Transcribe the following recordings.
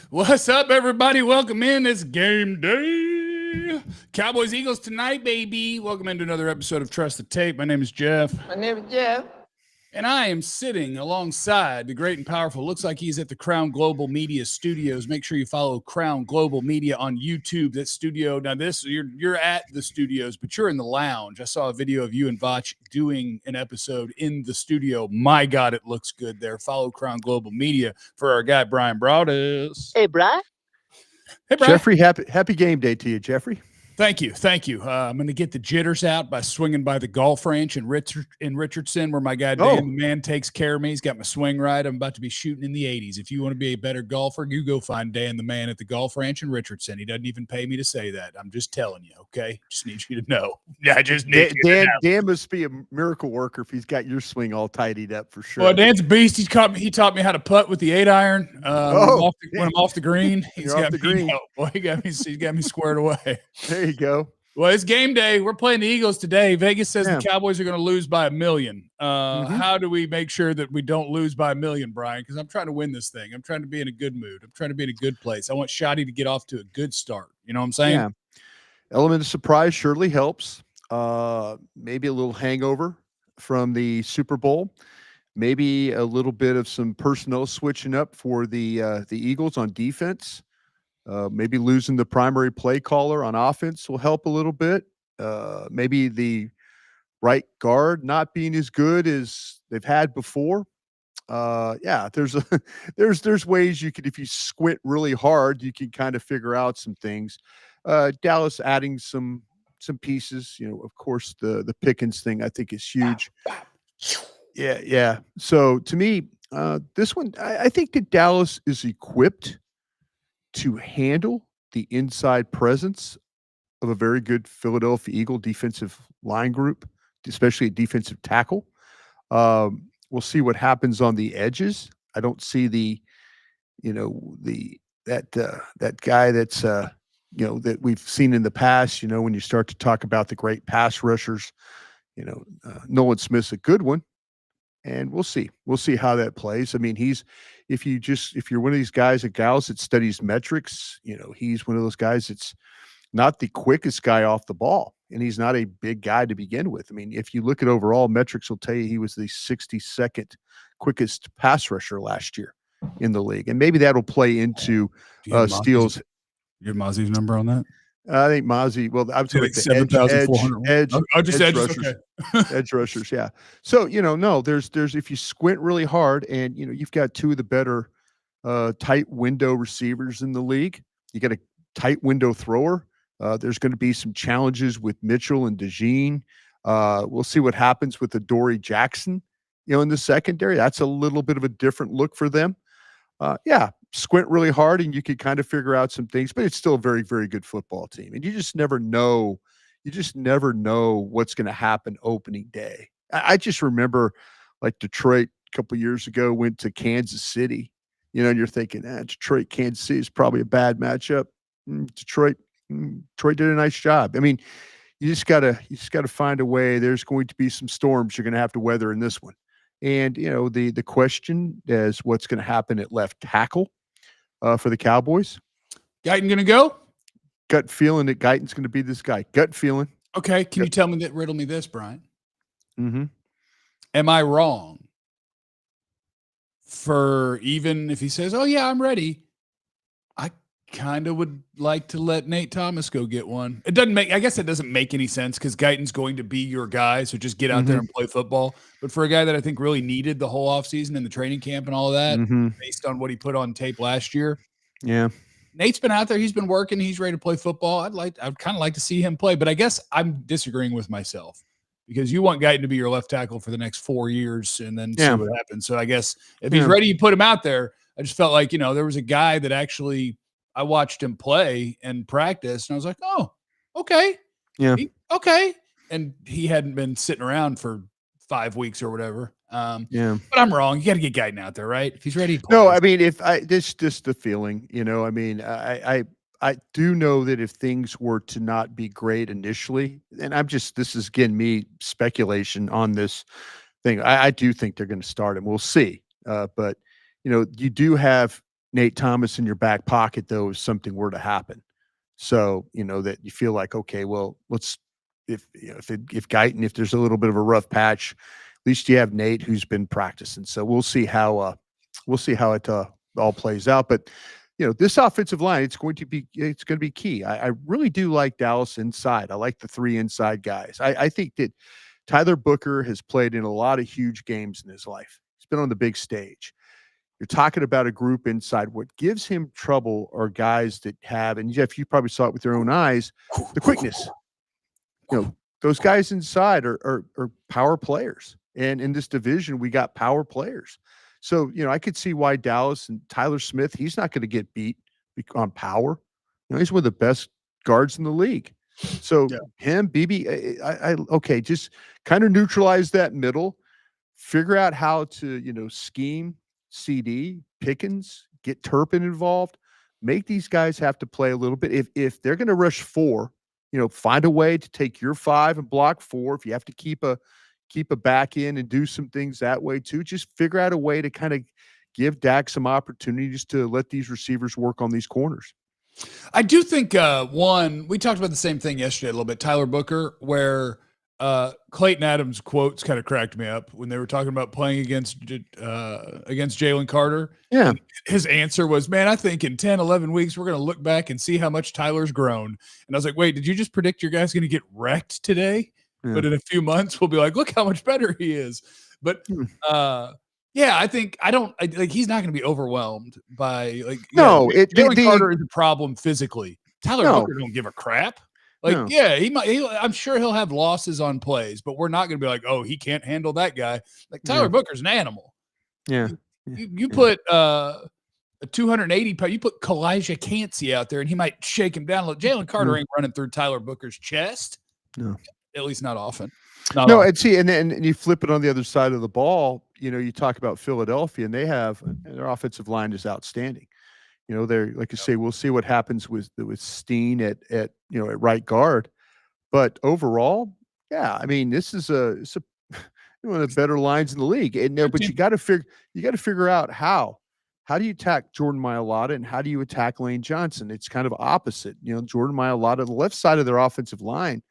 What's up, everybody? Welcome in. It's game day. Cowboys-Eagles tonight, baby. Welcome into another episode of Trust the Tape. My name is Jeff. My name is Jeff. And I am sitting alongside the great and powerful. Looks like he's at the Crown Global Media Studios. Make sure you follow Crown Global Media on YouTube. That studio. Now, you're at the studios, but you're in the lounge. I saw a video of you and Vach doing an episode in the studio. My God, it looks good there. Follow Crown Global Media for our guy Bryan Broaddus. Hey, Brian. Hey, Brian. Jeffrey, happy game day to you, Jeffrey. Thank you. I'm going to get the jitters out by swinging by the golf ranch in Richardson, where my guy Dan the man takes care of me. He's got my swing right. I'm about to be shooting in the 80s. If you want to be a better golfer, you go find Dan the man at the golf ranch in Richardson. He doesn't even pay me to say that. I'm just telling you, okay? Just need you to know. I just need you to know. Dan must be a miracle worker if he's got your swing all tidied up for sure. Well, Dan's a beast. He taught me how to putt with the 8-iron when I'm off the green. He's got me green. Boy, he's got me squared away. There you go. Well, it's game day. We're playing the Eagles today. Vegas says the Cowboys are going to lose by 1 million. How do we make sure that we don't lose by 1 million, Brian? Because I'm trying to win this thing. I'm trying to be in a good mood. I'm trying to be in a good place. I want Schotty to get off to a good start. You know what I'm saying? Yeah. Element of surprise surely helps. Maybe a little hangover from the Super Bowl. Maybe a little bit of some personnel switching up for the Eagles on defense. Maybe losing the primary play caller on offense will help a little bit. Maybe the right guard not being as good as they've had before. There's ways you could, if you squint really hard, you can kind of figure out some things. Dallas adding some pieces. You know, of course, the Pickens thing I think is huge. Yeah. So to me, this one, I think that Dallas is equipped to handle the inside presence of a very good Philadelphia Eagle defensive line group, especially a defensive tackle. We'll see what happens on the edges. I don't see that guy that's that we've seen in the past. You know, when you start to talk about the great pass rushers, Nolan Smith's a good one. And we'll see how that plays. I mean, if you're one of these guys and gals that studies metrics, he's one of those guys that's not the quickest guy off the ball, and he's not a big guy to begin with. I mean, if you look at overall metrics, will tell you he was the 62nd quickest pass rusher last year in the league, and maybe that'll play into steals. You have Mozzie's number on that? I think Mozzie. Well, I was like 7,400 edge rushers. Okay. Edge rushers, yeah. So there's if you squint really hard, and you've got two of the better tight window receivers in the league. You got a tight window thrower. There's going to be some challenges with Mitchell and DeJean. We'll see what happens with the Dory Jackson, in the secondary. That's a little bit of a different look for them. Squint really hard and you could kind of figure out some things, but it's still a very, very good football team. And you just never know. What's going to happen opening day. I just remember like Detroit a couple of years ago went to Kansas City, and you're thinking, Detroit, Kansas City is probably a bad matchup. Detroit did a nice job. I mean, you just gotta find a way. There's going to be some storms you're going to have to weather in this one. And, the question is what's going to happen at left tackle for the Cowboys. Guyton going to go? Gut feeling that Guyton's going to be this guy. Gut feeling. Okay. Can you tell me riddle me this, Brian? Mm-hmm. Am I wrong for even if he says, oh, yeah, I'm ready? I kind of would like to let Nate Thomas go get one. I guess it doesn't make any sense because Guyton's going to be your guy. So just get out there and play football. But for a guy that I think really needed the whole offseason and the training camp and all of that, based on what he put on tape last year. Yeah. Nate's been out there. He's been working. He's ready to play football. I'd kind of like to see him play, but I guess I'm disagreeing with myself because you want Guyton to be your left tackle for the next 4 years and then see what happens. So I guess if he's ready, you put him out there. I just felt like, there was a guy that actually I watched him play and practice and I was like, oh, okay. Yeah. Okay. And he hadn't been sitting around for 5 weeks or whatever. But I'm wrong. You got to get Guyton out there, right? If he's ready. No, I mean, this just the feeling, I mean, I do know that if things were to not be great initially, and this is again, me speculation on this thing. I do think they're going to start him. We'll see. But you do have Nate Thomas in your back pocket, though, if something were to happen. So, that you feel like, okay, well, if Guyton, if there's a little bit of a rough patch, at least you have Nate who's been practicing. So we'll see how it all plays out. But this offensive line, it's going to be key. I really do like Dallas inside. I like the 3 inside guys. I think that Tyler Booker has played in a lot of huge games in his life. He's been on the big stage. You're talking about a group inside. What gives him trouble are guys that have, and Jeff, you probably saw it with your own eyes, the quickness. Those guys inside are power players. And in this division, we got power players. So, I could see why Dallas and Tyler Smith, he's not going to get beat on power. He's one of the best guards in the league. So him, BB, okay, just kind of neutralize that middle, figure out how to, scheme CeeDee, Pickens, get Turpin involved, make these guys have to play a little bit. If they're going to rush 4, find a way to take your 5 and block 4. If you have to keep a back in and do some things that way too, just figure out a way to kind of give Dak some opportunities to let these receivers work on these corners. I do think we talked about the same thing yesterday a little bit, Tyler Booker, where Clayton Adams' quotes kind of cracked me up when they were talking about playing against Jalen Carter. Yeah. And his answer was, man, I think in 10, 11 weeks, we're going to look back and see how much Tyler's grown. And I was like, wait, did you just predict your guy's going to get wrecked today? Yeah. But in a few months, we'll be like, look how much better he is. But I think he's not going to be overwhelmed by Jalen Carter is a problem physically. Tyler Booker don't give a crap. I'm sure he'll have losses on plays, but we're not going to be like, oh, he can't handle that guy. Like Tyler Booker's an animal. Yeah. You put a 280 pound, you put Kalijah Cansey out there and he might shake him down. Look, Jalen Carter ain't running through Tyler Booker's chest. No. At least not often. And then you flip it on the other side of the ball. You talk about Philadelphia, and their offensive line is outstanding. They're like you say, we'll see what happens with Steen at right guard, but overall, this is one of the better lines in the league. But you got to figure out how do you attack Jordan Mailata and how do you attack Lane Johnson? It's kind of opposite. Jordan Mailata, the left side of their offensive line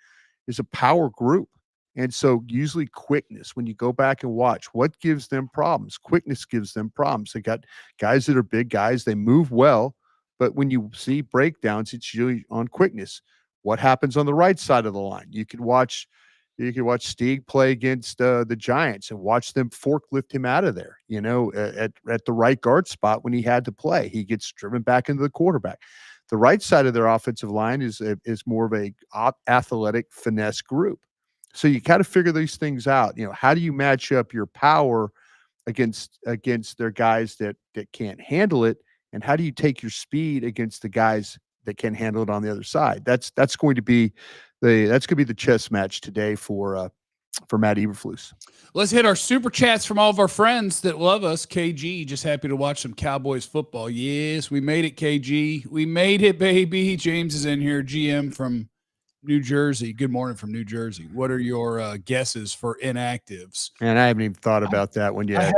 is a power group. And so usually quickness, when you go back and watch, what gives them problems? Quickness gives them problems. They got guys that are big guys. They move well. But when you see breakdowns, it's usually on quickness. What happens on the right side of the line? You can watch Stieg play against the Giants and watch them forklift him out of there, at the right guard spot when he had to play. He gets driven back into the quarterback. The right side of their offensive line is more of a athletic finesse group. So you got to figure these things out. How do you match up your power against their guys that can't handle it, and how do you take your speed against the guys that can handle it on the other side? That's going to be the chess match today for Matt Eberflus. Let's hit our super chats from all of our friends that love us. KG, just happy to watch some Cowboys football. Yes, we made it, KG. We made it, baby. James is in here, GM from New Jersey. Good morning from New Jersey. What are your guesses for inactives? Man, I haven't even thought about that one yet.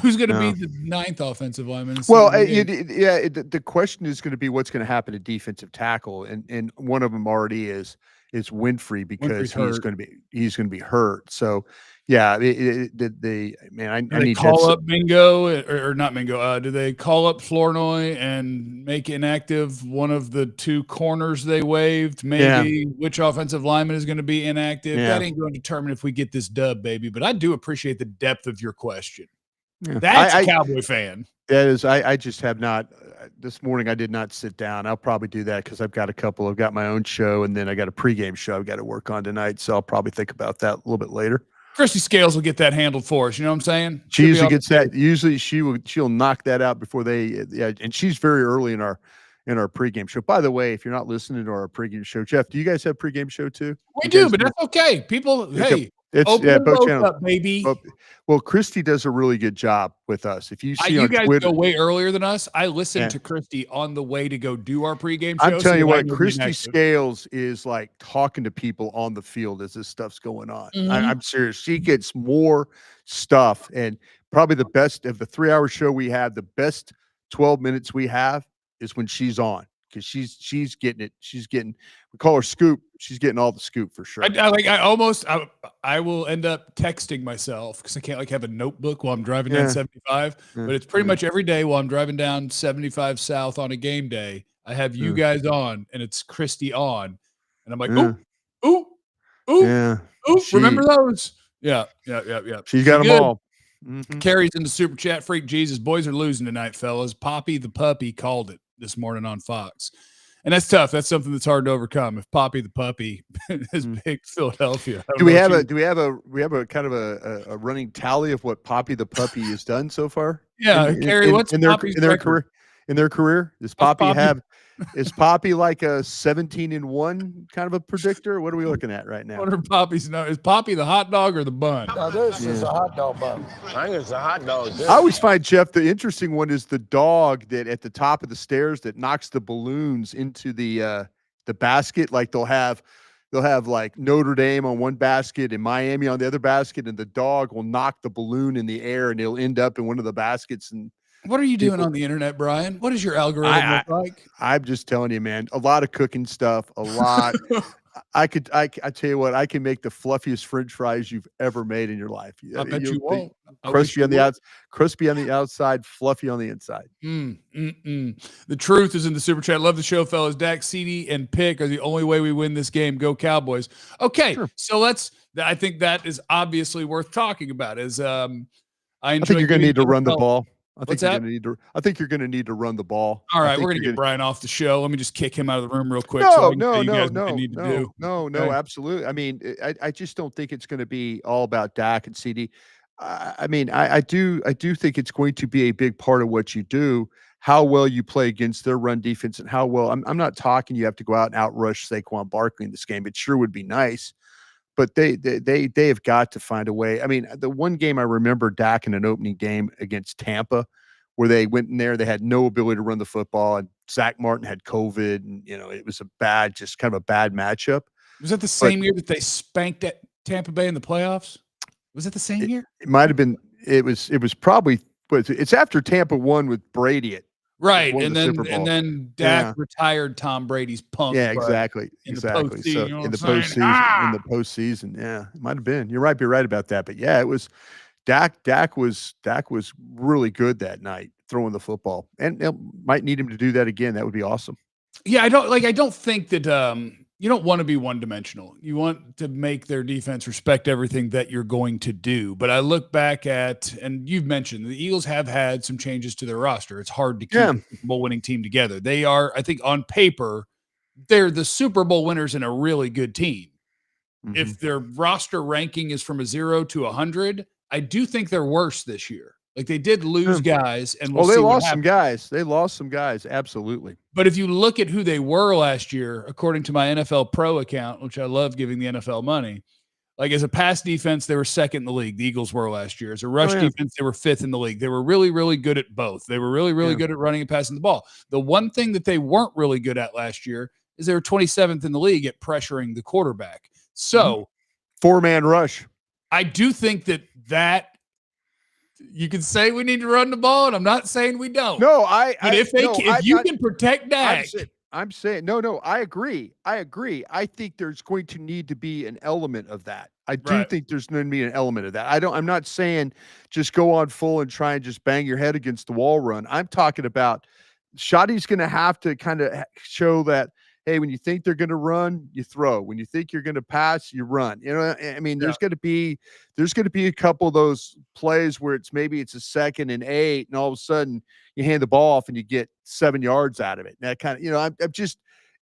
Who's going to be the 9th offensive lineman? Well, the question is going to be what's going to happen to defensive tackle, and one of them already is Winfrey because he's going to be hurt. So, I need call up Mingo or not Mingo. Do they call up Flournoy and make inactive one of the 2 corners they waived? Maybe which offensive lineman is going to be inactive? That ain't going to determine if we get this dub, baby. But I do appreciate the depth of your question. Yeah. That's a Cowboy fan. That is, I just have not. This morning I did not sit down. I'll probably do that because I've got my own show, and then I got a pregame show I've got to work on tonight. So I'll probably think about that a little bit later. Christy Scales will get that handled for us. You know what I'm saying? She usually gets that. Usually she'll knock that out before and she's very early in our pregame show. By the way, if you're not listening to our pregame show, Jeff, do you guys have pregame show too? We do, but that's okay. People, open both channels up, baby. Well, Christy does a really good job with us. If you see you on guys Twitter, go way earlier than us. I listened to Christy on the way to go do our pregame show. I'm telling you what, Christy Scales is like talking to people on the field as this stuff's going on. Mm-hmm. I'm serious. She gets more stuff, and probably the best of the 3-hour show we had. The best 12 minutes we have is when she's on, because she's getting it. We call her Scoop. She's getting all the scoop for sure. I will end up texting myself because I can't like have a notebook while I'm driving down 75. But it's pretty much every day while I'm driving down 75 South on a game day, I have you guys on and it's Christy on. And I'm like, ooh, remember those? Yeah. She's got them good. all. Carrie's in the super chat. Freak Jesus. Boys are losing tonight, fellas. Poppy the puppy called it this morning on Fox. And that's tough. That's something that's hard to overcome. If Poppy the puppy has picked Philadelphia. Do we have a kind of a running tally of what Poppy the puppy has done so far? Yeah, Carrie, what's in their career? Is Poppy like a 17-1 kind of a predictor? What are we looking at right now? What are Poppy's? No, is Poppy the hot dog or the bun? Now this is a hot dog bun. I think it's a hot dog. I always find, Jeff, the interesting one is the dog that at the top of the stairs that knocks the balloons into the basket. Like they'll have like Notre Dame on one basket and Miami on the other basket, and the dog will knock the balloon in the air and it'll end up in one of the baskets. And what are you doing on the internet, Brian? What does your algorithm look like? I'm just telling you, man, a lot of cooking stuff, a lot. I tell you what, I can make the fluffiest French fries you've ever made in your life. I bet you won't. Crispy on the outside, fluffy on the inside. The truth is in the super chat. Love the show, fellas. Dak, CeeDee, and Pick are the only way we win this game. Go Cowboys. Okay, sure. So I think that is obviously worth talking about. I think you're going to need to run the ball. I think you're going to need to run the ball. All right, we're going to get Brian off the show. Let me just kick him out of the room real quick. No, absolutely. I mean, I just don't think it's going to be all about Dak and CeeDee. I mean, I do think it's going to be a big part of what you do, how well you play against their run defense, and how well. I'm not talking you have to go out and outrush Saquon Barkley in this game. It sure would be nice. But they have got to find a way. I mean, the one game I remember Dak in an opening game against Tampa, where they went in there, they had no ability to run the football, and Zach Martin had COVID, and it was just kind of a bad matchup. Was that the same year that they spanked at Tampa Bay in the playoffs? Was it the same year? It might have been. It was probably. But it's after Tampa won with Brady. Right, and then Dak retired Tom Brady's punk. Yeah, exactly. So in the postseason, it might have been. You're right about that. But yeah, it was Dak was really good that night throwing the football, and might need him to do that again. That would be awesome. Yeah, I don't think that you don't want to be one-dimensional. You want to make their defense respect everything that you're going to do. But I look back at, and you've mentioned, the Eagles have had some changes to their roster. It's hard to keep a Super Bowl winning team together. They are, I think, on paper, they're the Super Bowl winners and a really good team. Mm-hmm. If their roster ranking is from a 0 to 100, I do think they're worse this year. Like they did lose guys, and they lost some guys. They lost some guys, absolutely. But if you look at who they were last year, according to my NFL Pro account, which I love giving the NFL money, like as a pass defense, they were second in the league. The Eagles were last year. As a rush defense, they were fifth in the league. They were really, really good at both. They were really, really good at running and passing the ball. The one thing that they weren't really good at last year is they were 27th in the league at pressuring the quarterback. So, four-man rush. I do think that you can say we need to run the ball, and I'm not saying we don't. No, if you can protect Dak. I'm saying, no, I agree. I think there's going to need to be an element of that. I do think there's going to be an element of that. I'm not saying just go on full and try and just bang your head against the wall run. I'm talking about Schotty's going to have to kind of show that, hey, when you think they're going to run, you throw. When you think you're going to pass, you run. I mean, there's going to be a couple of those plays where it's a 2nd and 8, and all of a sudden you hand the ball off and you get 7 yards out of it. And that kind of,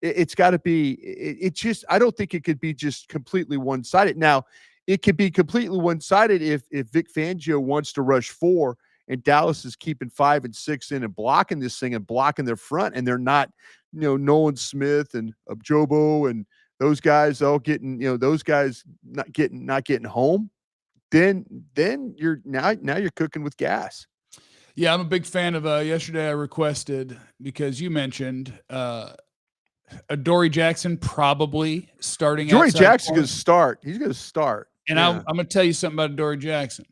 it's got to be. I don't think it could be just completely one-sided. Now, it could be completely one-sided if Vic Fangio wants to rush 4 and Dallas is keeping 5 and 6 in and blocking this thing and blocking their front, and they're not. Nolan Smith and Objobo and those guys all getting, those guys not getting home, then you're now you're cooking with gas. Yeah, I'm a big fan of yesterday I requested, because you mentioned Adoree Jackson probably starting. Adoree Jackson's going to start. He's going to start. And I'm going to tell you something about Adoree Jackson.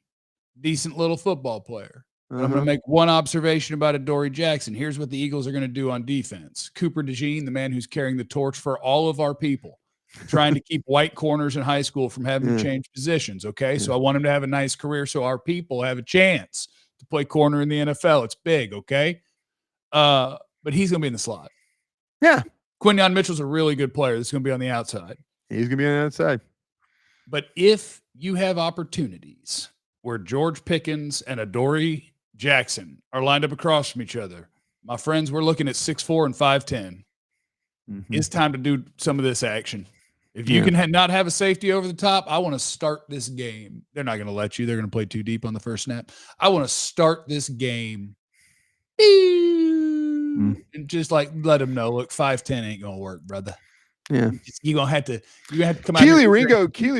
Decent little football player. I'm going to make one observation about Adoree Jackson. Here's what the Eagles are going to do on defense. Cooper DeJean, the man who's carrying the torch for all of our people, trying to keep white corners in high school from having to change positions. Okay. So I want him to have a nice career so our people have a chance to play corner in the NFL. It's big. Okay. But he's going to be in the slot. Yeah. Quinyon Mitchell's a really good player. That's going to be on the outside. He's going to be on the outside. But if you have opportunities where George Pickens and Adoree Jackson are lined up across from each other, my friends, we're looking at 6'4" and 5'10". It's time to do some of this action. If you can not have a safety over the top, I want to start this game. They're not going to let you. They're going to play too deep on the first snap. I want to start this game and just like let them know, look, 5'10" ain't going to work, brother. Yeah. You're going to have to come out. Keely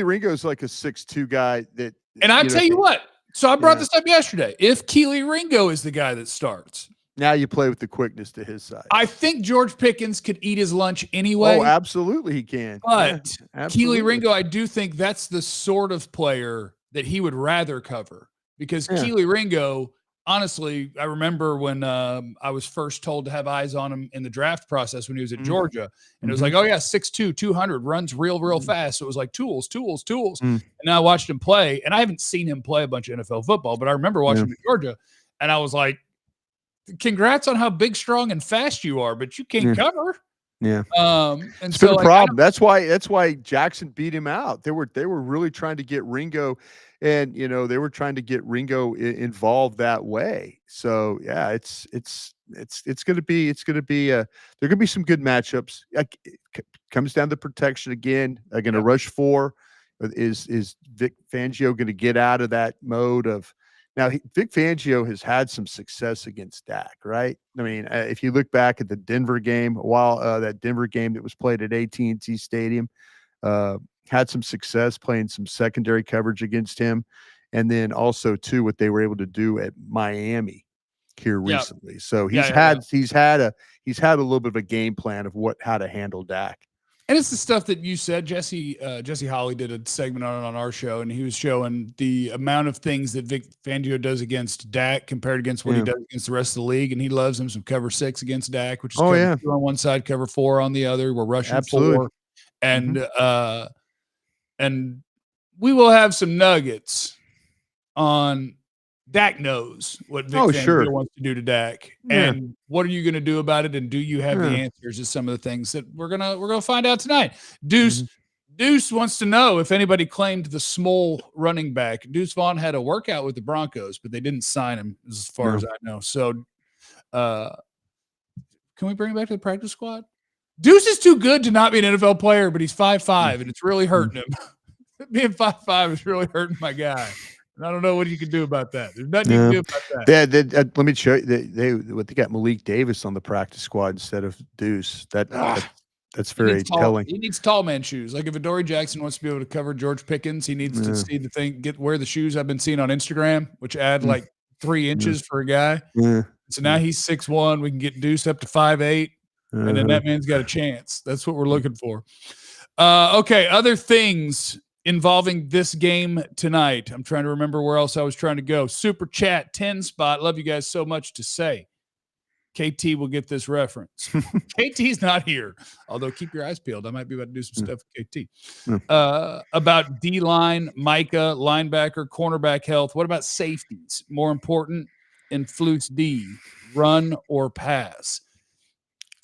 Ringo's like a 6'2" guy that. And I tell you what, so I brought this up yesterday. If Keely Ringo is the guy that starts, now you play with the quickness to his side. I think George Pickens could eat his lunch anyway. Oh, absolutely he can. But Keely Ringo, I do think that's the sort of player that he would rather cover because Keely Ringo, honestly, I remember when I was first told to have eyes on him in the draft process when he was at Georgia. And it was like, oh, yeah, 6'2", 200, runs real fast. So it was like tools. And now I watched him play. And I haven't seen him play a bunch of NFL football, but I remember watching him at Georgia. And I was like, congrats on how big, strong, and fast you are, but you can't cover. Yeah. And it's so been a problem. That's why Jackson beat him out. They were really trying to get Ringo, and they were trying to get Ringo involved that way. So yeah, it's gonna be there gonna be some good matchups. Comes down to protection again. They're gonna rush 4. Is Vic Fangio gonna get out of that mode of? Now, Vic Fangio has had some success against Dak, right? I mean, if you look back at the Denver game, that Denver game that was played at AT&T Stadium, had some success playing some secondary coverage against him, and then also too what they were able to do at Miami here recently. So he's had a little bit of a game plan of how to handle Dak. And it's the stuff that you said. Jesse Holley did a segment on our show, and he was showing the amount of things that Vic Fangio does against Dak compared against what he does against the rest of the league. And he loves him some cover 6 against Dak, which is cover 2 on one side, cover 4 on the other. We're rushing 4. And and we will have some nuggets on Dak knows what Vic Fangio wants to do to Dak, and what are you going to do about it? And do you have the answers to some of the things that we're gonna find out tonight? Deuce wants to know if anybody claimed the small running back. Deuce Vaughn had a workout with the Broncos, but they didn't sign him, as far as I know. So, can we bring him back to the practice squad? Deuce is too good to not be an NFL player, but he's 5'5", and it's really hurting him. Being 5'5" is really hurting my guy. I don't know what you can do about that. There's nothing you can do about that. Let me show you. They got Malik Davis on the practice squad instead of Deuce. That's very telling. He needs tall man shoes. Like if Adoree Jackson wants to be able to cover George Pickens, he needs to see the thing, wear the shoes I've been seeing on Instagram, which add like 3 inches for a guy. So now he's 6'1". We can get Deuce up to 5'8", and then that man's got a chance. That's what we're looking for. Okay, other things involving this game tonight. I'm trying to remember where else I was trying to go. Super chat 10 spot. Love you guys so much to say. KT will get this reference. KT's not here, although keep your eyes peeled. I might be about to do some stuff with KT. About D-line, Micah, linebacker, cornerback health. What about safeties? More important in Flutes D, run or pass?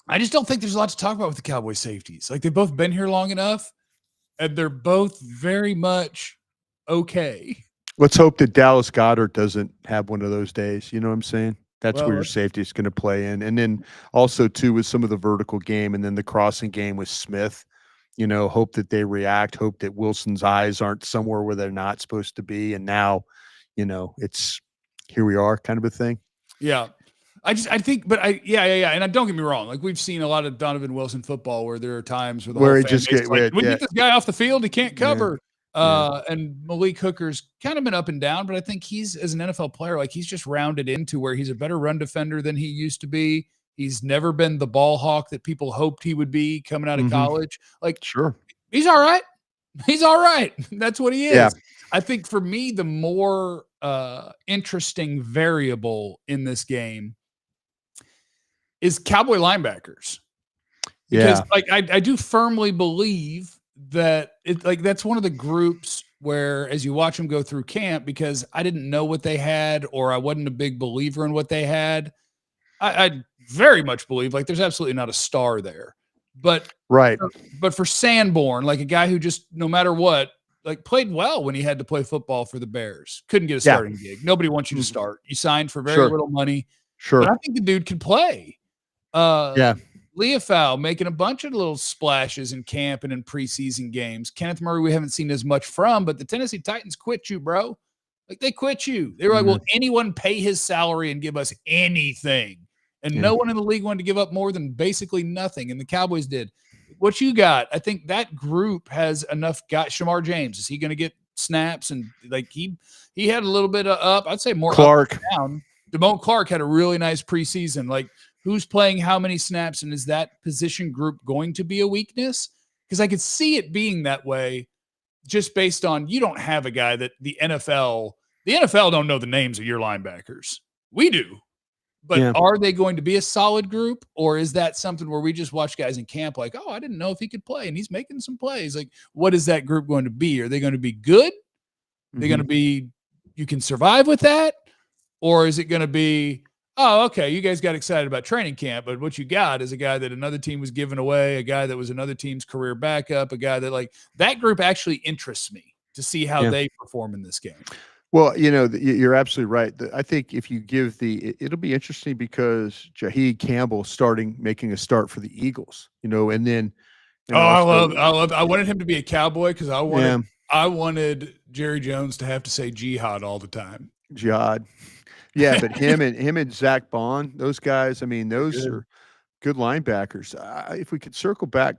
I just don't think there's a lot to talk about with the Cowboys safeties. Like they've both been here long enough. And they're both very much okay. Let's hope that Dallas Goedert doesn't have one of those days. You know what I'm saying? That's where your safety is going to play in. And then also, too, with some of the vertical game and then the crossing game with Smith, hope that they react, hope that Wilson's eyes aren't somewhere where they're not supposed to be. And now, it's here we are kind of a thing. Yeah. And don't get me wrong. Like we've seen a lot of Donovan Wilson football where there are times where he just get we get this guy off the field, he can't cover. And Malik Hooker's kind of been up and down, but I think he's, as an NFL player, like he's just rounded into where he's a better run defender than he used to be. He's never been the ball hawk that people hoped he would be coming out of college. Like, he's all right. He's all right. That's what he is. Yeah. I think for me, the more interesting variable in this game is Cowboy linebackers. Because I do firmly believe that that's one of the groups where, as you watch them go through camp, because I didn't know what they had, or I wasn't a big believer in what they had, I very much believe there's absolutely not a star there. But for Sanborn, a guy who just, no matter what, played well when he had to play football for the Bears, couldn't get a starting gig. Nobody wants you to start. You signed for very little money. But I think the dude can play. Leofau making a bunch of little splashes in camp and in preseason games. Kenneth Murray, we haven't seen as much from, but the Tennessee Titans quit you, bro. They quit you. They were like, will anyone pay his salary and give us anything? And no one in the league wanted to give up more than basically nothing. And the Cowboys did. What you got, I think that group has enough guys. Shamar James, is he going to get snaps? And he had a little bit of up. I'd say more Clark. Up and down. Damone Clark had a really nice preseason. Who's playing how many snaps, and is that position group going to be a weakness? Because I could see it being that way just based on, you don't have a guy that the NFL don't know the names of your linebackers. We do. But are they going to be a solid group, or is that something where we just watch guys in camp oh, I didn't know if he could play, and he's making some plays? What is that group going to be? Are they going to be good? Are they going to be, you can survive with that? Or is it going to be, oh, okay, you guys got excited about training camp, but what you got is a guy that another team was giving away, a guy that was another team's career backup, a guy that that group actually interests me to see how they perform in this game. Well, you're absolutely right. I think if you give it'll be interesting because Jaheed Campbell making a start for the Eagles, and then. I wanted him to be a Cowboy because I wanted Jerry Jones to have to say jihad all the time. Jihad. Yeah, but him and Zach Bond, those guys, those are good linebackers. If we could circle back,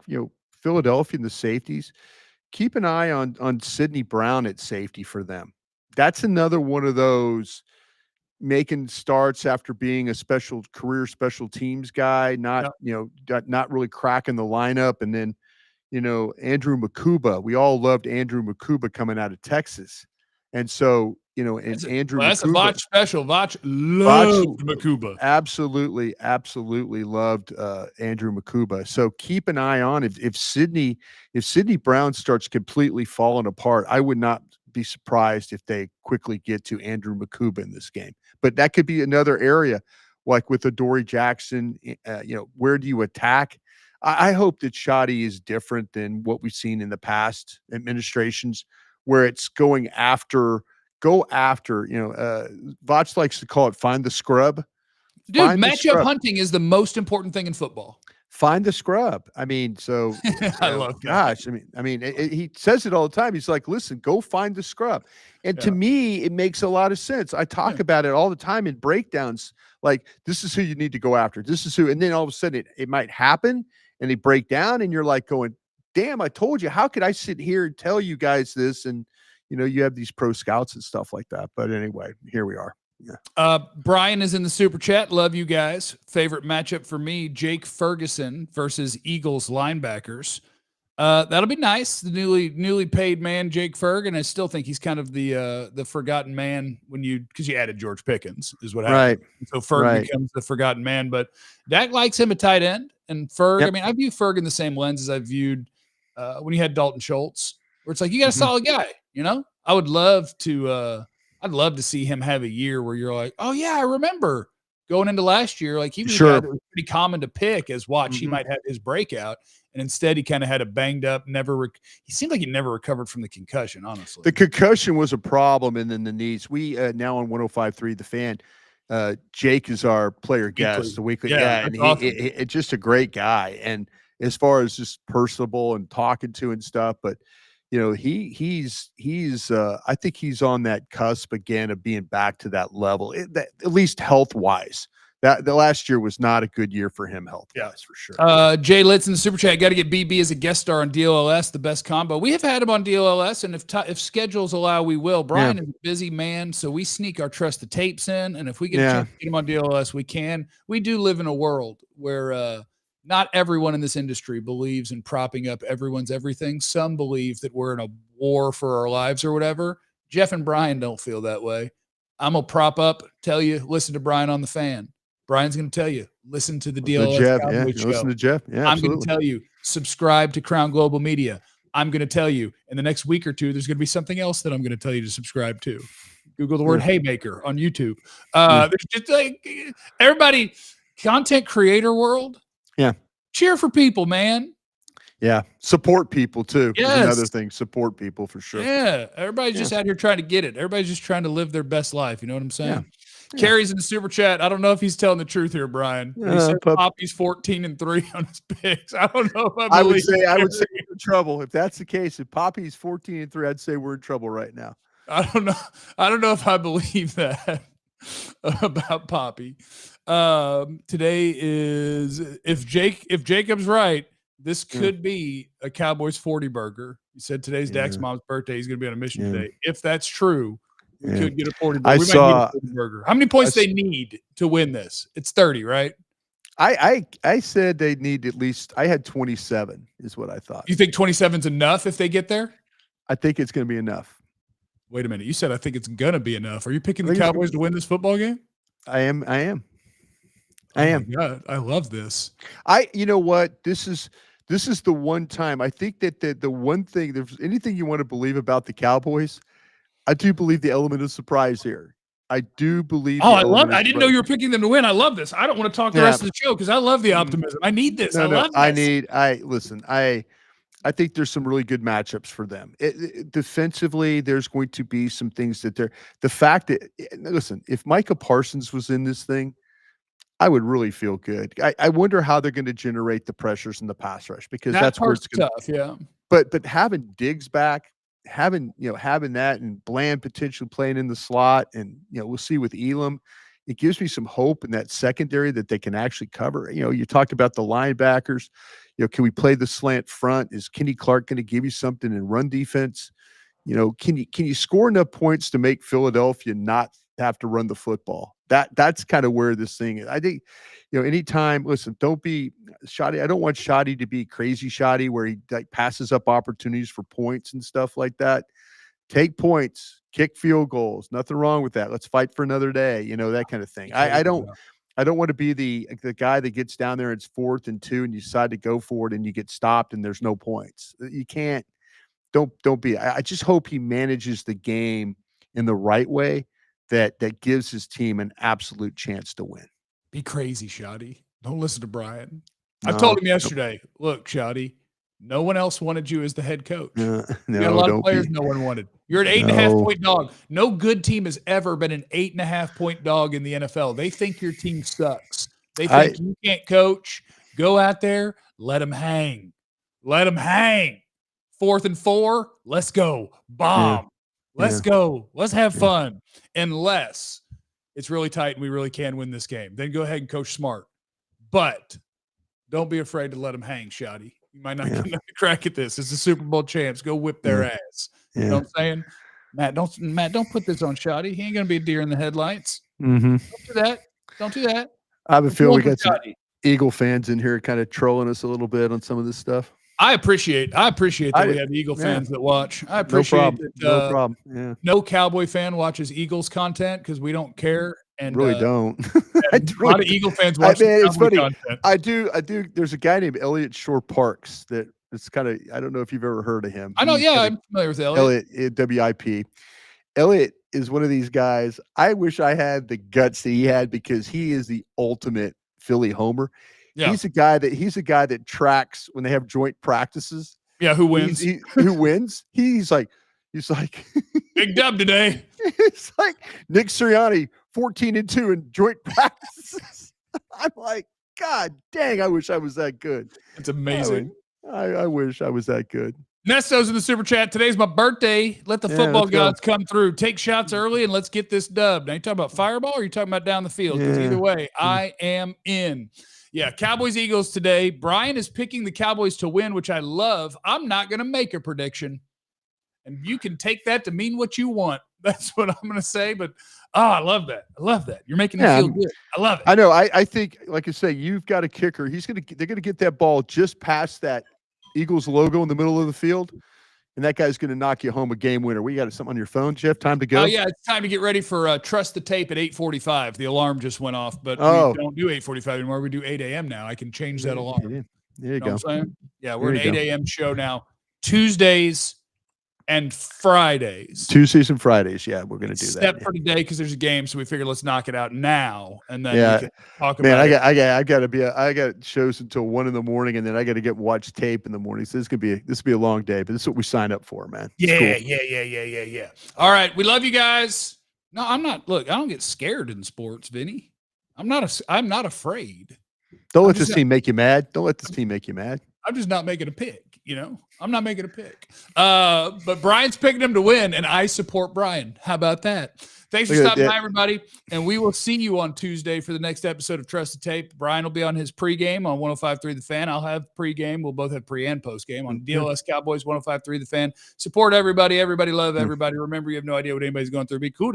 Philadelphia and the safeties, keep an eye on Sidney Brown at safety for them. That's another one of those making starts after being a career special teams guy, not really cracking the lineup. And then, Andrew Makuba, we all loved Andrew Makuba coming out of Texas. And so, Andrew that's Makuba, a Vach special. Vach loved Makuba. Absolutely loved Andrew Makuba. So keep an eye on if Sidney Brown starts completely falling apart, I would not be surprised if they quickly get to Andrew Makuba in this game. But that could be another area, like with Adoree Jackson. Where do you attack? I hope that Schotty is different than what we've seen in the past administrations, where it's go after. Vach likes to call it find the scrub. Dude, matchup hunting is the most important thing in football. Find the scrub. I love gosh. He says it all the time. He's like, listen, go find the scrub. And to me, it makes a lot of sense. I talk about it all the time in breakdowns. This is who you need to go after. This is who. And then all of a sudden it might happen and they break down and you're going, damn, I told you. How could I sit here and tell you guys this? And you have these pro scouts and stuff like that. But anyway, here we are. Yeah. Brian is in the super chat. Love you guys. Favorite matchup for me, Jake Ferguson versus Eagles linebackers. That'll be nice. The newly paid man, Jake Ferg, and I still think he's kind of the forgotten man because you added George Pickens is what happened. Right. So Ferg becomes the forgotten man. But Dak likes him a tight end, and Ferg. Yep. I view Ferg in the same lens as I viewed when you had Dalton Schultz, where it's you got a solid guy. I would love to. I'd love to see him have a year where you're like, oh yeah, I remember going into last year. He was a guy that was pretty common to pick as he might have his breakout. And instead he kind of had a banged up, he seemed like he never recovered from the concussion, honestly. The concussion was a problem. And then the knees, we now on 105.3, The Fan, Jake is our player guest, the weekly. Yeah. And it's just a great guy. And as far as just personable and talking to and stuff, but he's I think he's on that cusp again of being back to that level, at least health wise. That the last year was not a good year for him health wise, for sure. Jay Litz in the super chat, got to get BB as a guest star on DLLS, the best combo. We have had him on DLLS, and if schedules allow, we will. Brian is a busy man, so we sneak our trust the tapes in, and if we get a chance to get him on DLLS, we can. We do live in a world where not everyone in this industry believes in propping up everyone's everything. Some believe that we're in a war for our lives or whatever. Jeff and Brian don't feel that way. I'm going to prop up, tell you, listen to Brian on the Fan. Brian's going to tell you, listen to the DLS Jeff, Cowboy Show. Listen to Jeff. Yeah, I'm going to tell you, subscribe to Crown Global Media. I'm going to tell you, in the next week or two, there's going to be something else that I'm going to tell you to subscribe to. Google the word Haymaker on YouTube. There's just like everybody, content creator world. Yeah. Cheer for people, man. Yeah. Support people too. Yes. Another thing. Support people for sure. Yeah. Everybody's just out here trying to get it. Everybody's just trying to live their best life. You know what I'm saying? Yeah. Carrie's in the super chat. I don't know if he's telling the truth here, Brian. He said Poppy's 14-3 on his picks. I don't know if I would say we're in trouble. If that's the case, if Poppy's 14-3, I'd say we're in trouble right now. I don't know if I believe that about Poppy. Today is if Jacob's right, this could be a Cowboys 40 burger. He said today's Dak's mom's birthday. He's going to be on a mission today. If that's true, we could get a 40 burger. We might need a 40 burger. How many points they need to win this? It's 30, right? I said they need at least. I had 27 is what I thought. You think 27's enough if they get there? I think it's going to be enough. Wait a minute. You said I think it's going to be enough. Are you picking the Cowboys to win this football game? I am. Oh my God, I love this. You know what? This is the one time I think that the one thing, there's anything you want to believe about the Cowboys, I do believe the element of surprise here. I do believe. Oh, I love it. I didn't know you were picking them to win. I love this. I don't want to talk the rest of the show because I love the optimism. I need this. I love this. Listen, I think there's some really good matchups for them. Defensively, there's going to be some things that the fact that, listen, if Micah Parsons was in this thing, I would really feel good. I wonder how they're going to generate the pressures in the pass rush because that's where it's tough. Yeah. But having Diggs back, having that and Bland potentially playing in the slot, and we'll see with Elam, it gives me some hope in that secondary that they can actually cover. You talked about the linebackers. Can we play the slant front? Is Kenny Clark going to give you something in run defense? Can you score enough points to make Philadelphia not have to run the football? That's kind of where this thing is. I think, anytime, listen, don't be shoddy. I don't want shoddy to be crazy shoddy where he passes up opportunities for points and stuff like that. Take points, kick field goals. Nothing wrong with that. Let's fight for another day. That kind of thing. I don't want to be the guy that gets down there, it's 4th and 2 and you decide to go for it and you get stopped and there's no points. You can't, don't be. I just hope he manages the game in the right way that gives his team an absolute chance to win. Be crazy, Shoddy. Don't listen to Brian. I told him yesterday, look, Shoddy, no one else wanted you as the head coach. You got a lot of players no one wanted. You're an 8.5 point dog. No good team has ever been an 8.5 point dog in the NFL. They think your team sucks. They think you can't coach. Go out there, let them hang. Let them hang. 4th and 4, let's go. Bomb. Let's go. Let's have fun. Unless it's really tight and we really can win this game. Then go ahead and coach smart. But don't be afraid to let them hang, Shoddy. You might not get another crack at this. It's the Super Bowl champs. Go whip their ass. You know what I'm saying? Matt, don't put this on Shoddy. He ain't going to be a deer in the headlights. Mm-hmm. Don't do that. I have a feeling we got some Eagle fans in here kind of trolling us a little bit on some of this stuff. I appreciate that we have Eagle fans that watch. I appreciate that. No problem. Yeah. No Cowboy fan watches Eagles content because we don't care. And really don't. A lot of Eagle fans watch it's funny. content. I do. There's a guy named Elliot Shore Parks that it's kind of, I don't know if you've ever heard of him. I know. I'm familiar with Elliot. WIP. Elliot is one of these guys. I wish I had the guts that he had because he is the ultimate Philly homer. Yeah. He's a guy that tracks when they have joint practices. Yeah, who wins? Who wins? He's like big dub today. It's like Nick Sirianni, 14-2 in joint practices. I'm like, God dang, I wish I was that good. It's amazing. I wish I was that good. Nesto's in the super chat. Today's my birthday. Let the football gods come through. Take shots early and let's get this dub. Now, you talking about fireball or you talking about down the field? Because either way, I am in. Yeah, Cowboys-Eagles today. Brian is picking the Cowboys to win, which I love. I'm not going to make a prediction. And you can take that to mean what you want. That's what I'm going to say. But, I love that. I love that. You're making me feel good. I love it. I know. I think, like I say, you've got a kicker. They're going to get that ball just past that Eagles logo in the middle of the field. and that guy's going to knock you home a game winner. We got something on your phone, Jeff? Time to go? Oh, yeah, it's time to get ready for Trust the Tape at 8:45. The alarm just went off, but we don't do 8:45 anymore. We do 8 a.m. now. I can change that alarm. There you go. What I'm saying? Yeah, we're an 8 a.m. show now. Tuesdays and Fridays. Tuesdays and Fridays. Yeah, we're going to do that. Except for today because there's a game, so we figured let's knock it out now, and then we can talk about it. I got shows until 1 in the morning, and then I got to watch tape in the morning. So this will be a long day, but this is what we signed up for, man. Yeah. All right, we love you guys. No, I'm not. Look, I don't get scared in sports, Vinny. I'm not afraid. Don't let this team make you mad. Don't let this team make you mad. I'm just not making a pick. I'm not making a pick. But Brian's picking him to win, and I support Brian. How about that? Thanks for stopping by, everybody. And we will see you on Tuesday for the next episode of Trust the Tape. Brian will be on his pregame on 105.3 The Fan. I'll have pregame. We'll both have pre and postgame on DLS Cowboys 105.3 The Fan. Support everybody. Everybody love everybody. Remember, you have no idea what anybody's going through. Be cool.